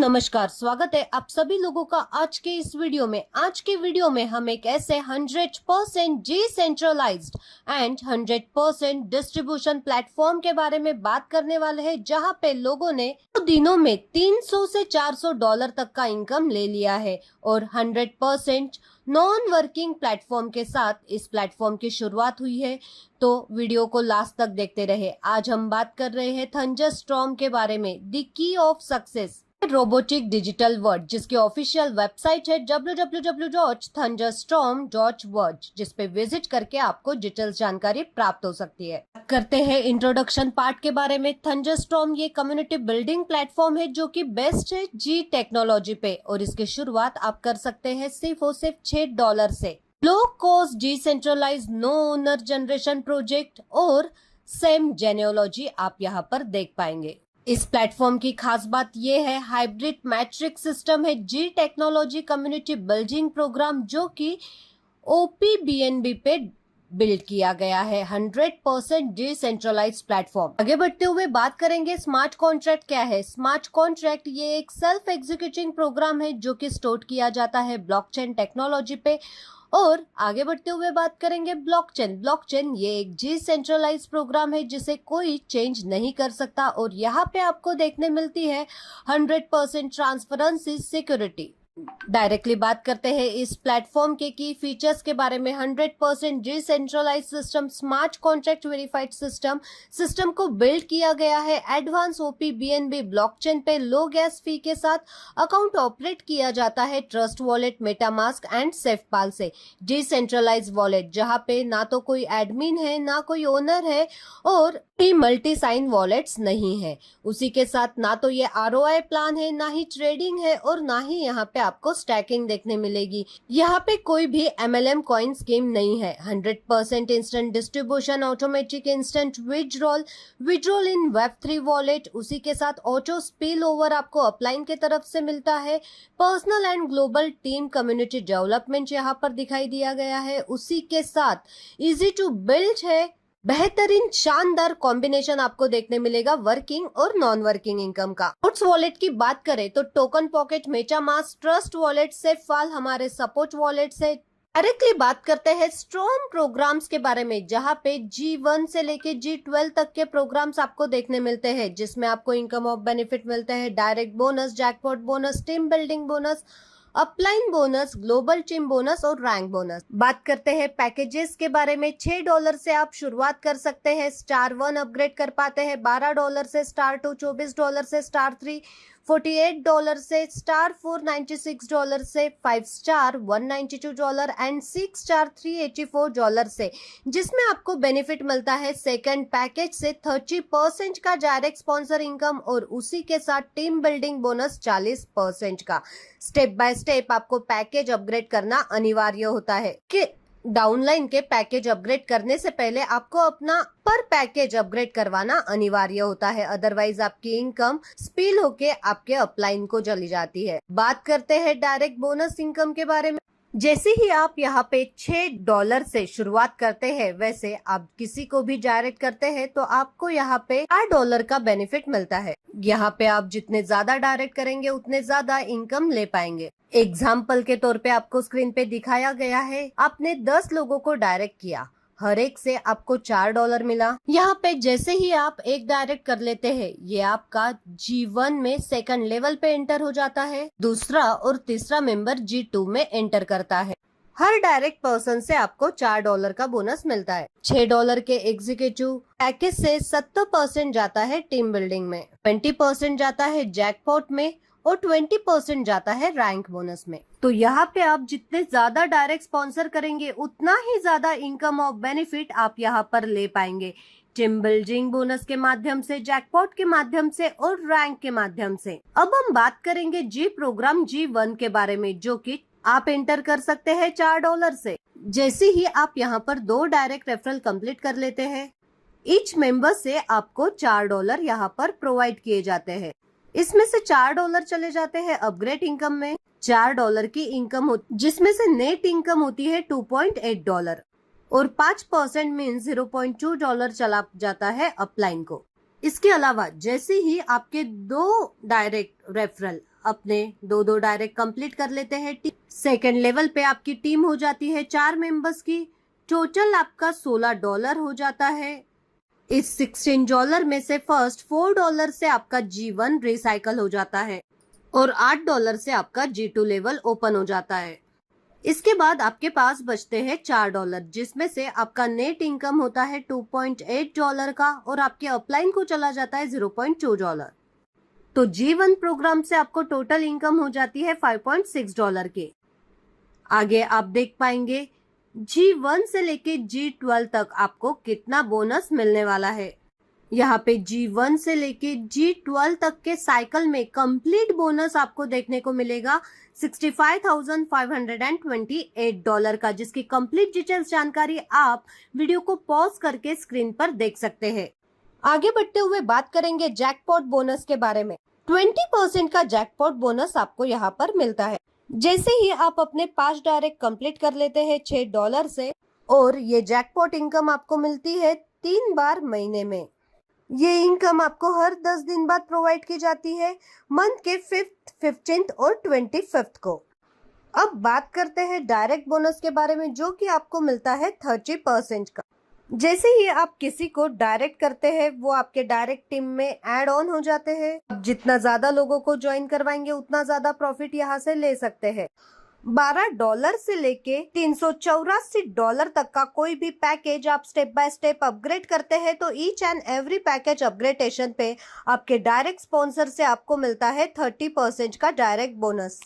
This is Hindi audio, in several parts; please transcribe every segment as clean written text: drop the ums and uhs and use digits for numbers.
नमस्कार, स्वागत है आप सभी लोगों का आज के इस वीडियो में। आज के वीडियो में हम एक ऐसे 100% डिसेंट्रलाइज्ड एंड 100% डिस्ट्रीब्यूशन प्लेटफॉर्म के बारे में बात करने वाले हैं, जहां पे लोगों ने दिनों में 300 से $400 तक का इनकम ले लिया है और 100% नॉन वर्किंग प्लेटफॉर्म के साथ इस प्लेटफॉर्म की शुरुआत हुई है। तो वीडियो को लास्ट तक देखते रहे। आज हम बात कर रहे हैं थंडरस्टॉर्म के बारे में, the key of success robotic digital world, जिसकी ऑफिशियल वेबसाइट है www.thunderstorm.world, जिस पे विजिट करके आपको डिटेल जानकारी प्राप्त हो सकती है। करते हैं इंट्रोडक्शन पार्ट के बारे में। थंडरस्टॉर्म ये कम्युनिटी बिल्डिंग प्लेटफॉर्म है जो कि बेस्ट है जी टेक्नोलॉजी पे, और इसकी शुरुआत आप कर सकते हैं सिर्फ और सिर्फ $6 से। Low cost decentralise no owner generation project और सेम जेनेओलॉजी आप यहाँ पर देख पाएंगे। इस प्लेटफॉर्म की खास बात यह है, हाइब्रिड मैट्रिक्स सिस्टम है जी टेक्नोलॉजी कम्युनिटी बिल्डिंग प्रोग्राम, जो कि OPBNB पे बिल्ड किया गया है। 100% डिसेंट्रलाइज प्लेटफॉर्म। आगे बढ़ते हुए बात करेंगे स्मार्ट कॉन्ट्रैक्ट क्या है। स्मार्ट कॉन्ट्रैक्ट ये एक सेल्फ एग्जीक्यूटिंग प्रोग्राम है जो कि स्टोर किया जाता है ब्लॉकचेन टेक्नोलॉजी पे। और आगे बढ़ते हुए बात करेंगे ब्लॉकचेन। ब्लॉकचेन ये एक डिसेंट्रलाइज प्रोग्राम है जिसे कोई चेंज नहीं कर सकता, और यहाँ पे आपको देखने मिलती है 100% ट्रांसपेरेंसी सिक्योरिटी। डायरेक्टली बात करते हैं इस प्लेटफॉर्म के की फीचर्स के बारे में। 100% decentralise system, smart contract verified system को बिल्ड किया गया है एडवांस OPBNB ब्लॉकचेन पे। लो गैस फी के साथ अकाउंट ऑपरेट किया जाता है trust wallet, MetaMask and SafePal से। डिसेंट्रलाइज वॉलेट, जहां पे ना तो कोई एडमिन है ना कोई ओनर है और मल्टी साइन वॉलेट्स नहीं है। उसी के साथ ना तो ये ROI प्लान है, ना ही ट्रेडिंग है, और ना ही यहाँ पे आपको स्टैकिंग देखने मिलेगी। यहाँ पे कोई भी MLM कॉइन स्कीम नहीं है। 100% instant distribution, automatic instant withdrawal in Web3 wallet. उसी के साथ ऑटो स्पिल ओवर आपको अपलाइन के तरफ से मिलता है। Personal and global team community development यहाँ पर दिखाई दिया गया है। उसी के साथ इजी टू बिल्ड है। बेहतरीन शानदार कॉम्बिनेशन आपको देखने मिलेगा वर्किंग और नॉन वर्किंग इनकम का। नोट्स वॉलेट की बात करें तो Token Pocket, MetaMask, Trust Wallet, SafePal हमारे सपोर्ट वॉलेट से। डायरेक्टली बात करते हैं स्ट्रॉन्ग प्रोग्राम्स के बारे में, जहां पे G1 से लेके G12 तक के प्रोग्राम्स आपको देखने मिलते हैं, जिसमें आपको इनकम ऑफ बेनिफिट मिलते हैं, direct bonus, jackpot bonus, team building bonus, upline bonus, global team bonus और रैंक बोनस। बात करते हैं पैकेजेस के बारे में। $6 से आप शुरुआत कर सकते हैं, स्टार 1 अपग्रेड कर पाते हैं, $12 से स्टार 2, $24 से स्टार 3, $48 से स्टार 4, $96 से 5 स्टार, $192 एंड 6 स्टार $384 से, जिसमें आपको बेनिफिट मिलता है सेकंड पैकेज से 30% का डायरेक्ट स्पॉन्सर इनकम, और उसी के साथ टीम बिल्डिंग बोनस 40% का। स्टेप बाय स्टेप आपको पैकेज अपग्रेड करना अनिवार्य होता है कि डाउनलाइन के पैकेज अपग्रेड करने से पहले आपको अपना पर पैकेज अपग्रेड करवाना अनिवार्य होता है, अदरवाइज आपकी इनकम स्पिल होके आपके अपलाइन को चली जाती है। बात करते हैं डायरेक्ट बोनस इनकम के बारे में। जैसे ही आप यहाँ पे $6 से शुरुआत करते हैं, वैसे आप किसी को भी डायरेक्ट करते हैं तो आपको यहाँ पे $8 का बेनिफिट मिलता है। यहाँ पे आप जितने ज्यादा डायरेक्ट करेंगे उतने ज्यादा इनकम ले पाएंगे। एग्जाम्पल के तौर पे आपको स्क्रीन पे दिखाया गया है, आपने 10 लोगों को डायरेक्ट किया, हर एक से आपको $4 मिला। यहाँ पे जैसे ही आप एक डायरेक्ट कर लेते हैं, ये आपका G1 में सेकंड लेवल पे एंटर हो जाता है, दूसरा और तीसरा मेंबर G2 में एंटर करता है। हर डायरेक्ट पर्सन से आपको $4 का बोनस मिलता है। $6 के एग्जीक्यूटिव पैकेज से 70% जाता है टीम बिल्डिंग में, 20% जाता है जैकपॉट में और 20% जाता है रैंक बोनस में। तो यहाँ पे आप जितने ज्यादा डायरेक्ट स्पॉन्सर करेंगे उतना ही ज्यादा इनकम ऑफ बेनिफिट आप यहाँ पर ले पाएंगे, टीम बिल्डिंग बोनस के माध्यम से, जैकपॉट के माध्यम से और रैंक के माध्यम से। अब हम बात करेंगे जी प्रोग्राम G1 के बारे में, जो कि आप एंटर कर सकते हैं $4 से। जैसे ही आप यहाँ पर 2 डायरेक्ट रेफरल कंप्लीट कर लेते हैं, ईच मेंबर से आपको $4 यहाँ पर प्रोवाइड किए जाते हैं। इसमें से $4 चले जाते हैं अपग्रेड इनकम में। $4 की इनकम होती, जिसमें से नेट इनकम होती है $2.8 और 5% मीन $0.2 चला जाता है अपलाइन को। इसके अलावा जैसे ही आपके 2 डायरेक्ट रेफरल अपने दो डायरेक्ट कंप्लीट कर लेते हैं। सेकेंड लेवल पे आपकी टीम हो जाती है 4 मेंबर्स की। टोटल आपका $16 हो जाता है। इस $16 में से फर्स्ट $4 से आपका G1 रिसाइकल हो जाता है और $8 से आपका G2 लेवल ओपन हो जाता है। इसके बाद आपके पास बचते हैं $4, जिसमें से आपका नेट इनकम होता है $2.8 का और आपके अपलाइन को चला जाता है $0.2। तो G1 प्रोग्राम से आपको टोटल इनकम हो जाती है $5.6 के। आगे आप देख पाएंगे G1 से लेके G12 तक आपको कितना बोनस मिलने वाला है। यहाँ पे G1 से लेके G12 तक के साइकिल में कंप्लीट बोनस आपको देखने को मिलेगा $65,528 का, जिसकी कंप्लीट डिटेल्स जानकारी आप वीडियो को पॉज करके स्क्रीन पर देख सकते हैं। आगे बढ़ते हुए बात करेंगे जैकपॉट बोनस के बारे में। 20% का जैकपॉट बोनस आपको यहाँ पर मिलता है जैसे ही आप अपने 5 डायरेक्ट कंप्लीट कर लेते हैं $6 से, और ये जैकपॉट इनकम आपको मिलती है 3 बार महीने में। ये इनकम आपको हर 10 दिन बाद प्रोवाइड की जाती है, मंथ के 5th, 15th और 25th को। अब बात करते हैं डायरेक्ट बोनस के बारे में, जो कि आपको मिलता है 30% का। जैसे ही आप किसी को डायरेक्ट करते हैं वो आपके डायरेक्ट टीम में ऐड ऑन हो जाते हैं। जितना ज्यादा लोगों को ज्वाइन करवाएंगे उतना ज्यादा प्रॉफिट यहाँ से ले सकते हैं। $12 से लेके $384 तक का कोई भी पैकेज आप स्टेप बाय स्टेप अपग्रेड करते हैं तो each and every package upgradation पे आपके डायरेक्ट स्पॉन्सर से आपको मिलता है 30% का डायरेक्ट बोनस।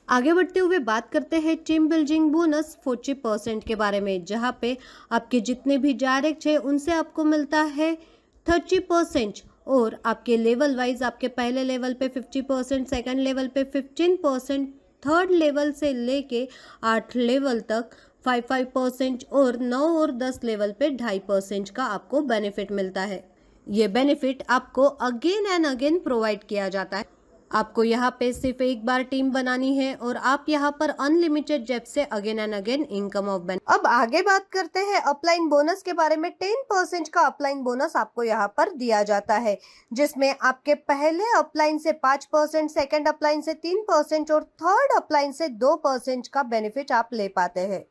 आगे बढ़ते हुए बात करते हैं टीम बिल्डिंग बोनस 40% के बारे में, जहाँ पे आपके जितने भी डायरेक्ट है उनसे आपको मिलता है 30% और आपके लेवल वाइज आपके पहले लेवल पे 50%, सेकंड लेवल पे 15%, थर्ड लेवल से लेके 8 लेवल तक 5% और 9 और 10 लेवल पे 2.5% का आपको बेनिफिट मिलता है। ये बेनिफिट आपको अगेन एंड अगेन प्रोवाइड किया जाता है। आपको यहाँ पे सिर्फ एक बार टीम बनानी है और आप यहाँ पर अनलिमिटेड जेब से again and again income of benefit. अब आगे बात करते हैं अपलाइन बोनस के बारे में। 10% का अपलाइन बोनस आपको यहाँ पर दिया जाता है, जिसमें आपके पहले अपलाइन से 5%, सेकंड अपलाइन से 3% और थर्ड अपलाइन से 2% का बेनिफिट आप ले पाते हैं।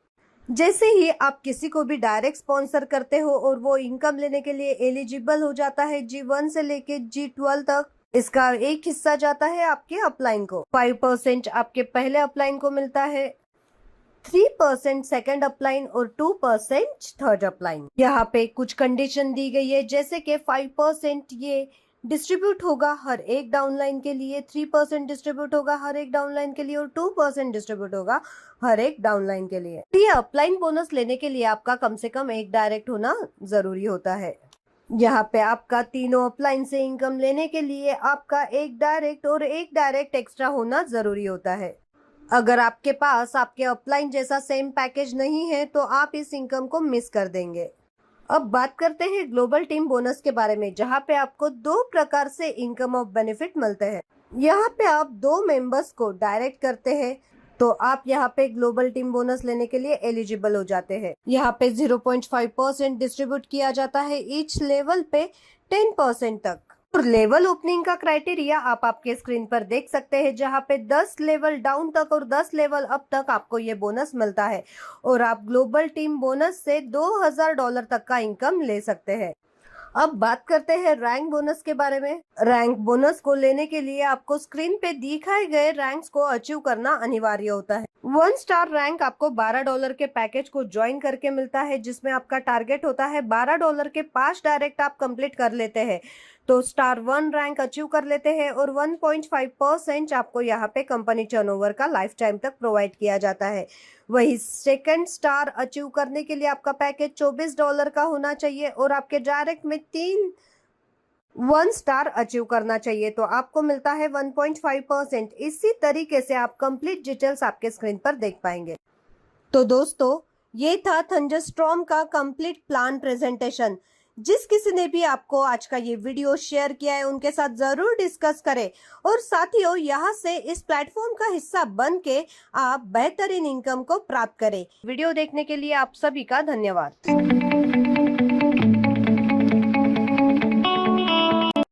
जैसे ही आप किसी को भी डायरेक्ट स्पॉन्सर करते हो और वो इनकम लेने के लिए एलिजिबल हो जाता है G1 से लेके G12 तक, इसका एक हिस्सा जाता है आपके अपलाइन को। 5% आपके पहले अपलाइन को मिलता है, 3% सेकंड अपलाइन और 2% थर्ड अपलाइन। यहाँ पे कुछ कंडीशन दी गई है, जैसे कि 5% ये डिस्ट्रीब्यूट होगा हर एक डाउनलाइन के लिए, 3% डिस्ट्रीब्यूट होगा हर एक डाउनलाइन के लिए और 2% डिस्ट्रीब्यूट होगा हर एक डाउनलाइन के लिए। ये अपलाइन बोनस लेने के लिए आपका कम से कम एक डायरेक्ट होना जरूरी होता है। यहाँ पे आपका तीनों अपलाइन से इनकम लेने के लिए आपका एक डायरेक्ट और एक डायरेक्ट एक्स्ट्रा होना जरूरी होता है। अगर आपके पास आपके अपलाइन जैसा सेम पैकेज नहीं है तो आप इस इनकम को मिस कर देंगे। अब बात करते हैं ग्लोबल टीम बोनस के बारे में, जहाँ पे आपको 2 प्रकार से इनकम ऑफ बेनिफिट मिलते हैं। यहाँ पे आप 2 मेंबर्स को डायरेक्ट करते हैं तो आप यहाँ पे ग्लोबल टीम बोनस लेने के लिए एलिजिबल हो जाते हैं। यहाँ पे 0.5% डिस्ट्रीब्यूट किया जाता है ईच लेवल पे 10% तक। और लेवल ओपनिंग का क्राइटेरिया आप आपके स्क्रीन पर देख सकते हैं, जहाँ पे 10 लेवल डाउन तक और 10 लेवल अप तक आपको ये बोनस मिलता है और आप ग्लोबल टीम बोनस से $2000 तक का इनकम ले सकते हैं। अब बात करते हैं रैंक बोनस के बारे में। रैंक बोनस को लेने के लिए आपको स्क्रीन पे दिखाए गए रैंक्स को अचीव करना अनिवार्य होता है। 1 स्टार रैंक आपको $12 के पैकेज को ज्वाइन करके मिलता है, जिसमें आपका टारगेट होता है $12 के 5 डायरेक्ट आप कंप्लीट कर लेते हैं तो स्टार 1 रैंक अचीव कर लेते हैं और 1.5% आपको यहाँ पे कंपनी टर्नओवर का लाइफ टाइम तक प्रोवाइड किया जाता है। वही सेकंड स्टार अचीव करने के लिए आपका पैकेज $24 का होना चाहिए और आपके डायरेक्ट में 1 स्टार अचीव करना चाहिए तो आपको मिलता है 1.5%। इसी तरीके से आप कंप्लीट डिटेल्स आपके स्क्रीन पर देख पाएंगे। तो दोस्तों, ये था थंडरस्टॉर्म का कंप्लीट प्लान प्रेजेंटेशन। जिस किसी ने भी आपको आज का ये वीडियो शेयर किया है उनके साथ जरूर डिस्कस करें और साथियों, यहाँ से इस प्लेटफॉर्म का हिस्सा बन के आप बेहतरीन इनकम को प्राप्त करें। वीडियो देखने के लिए आप सभी का धन्यवाद।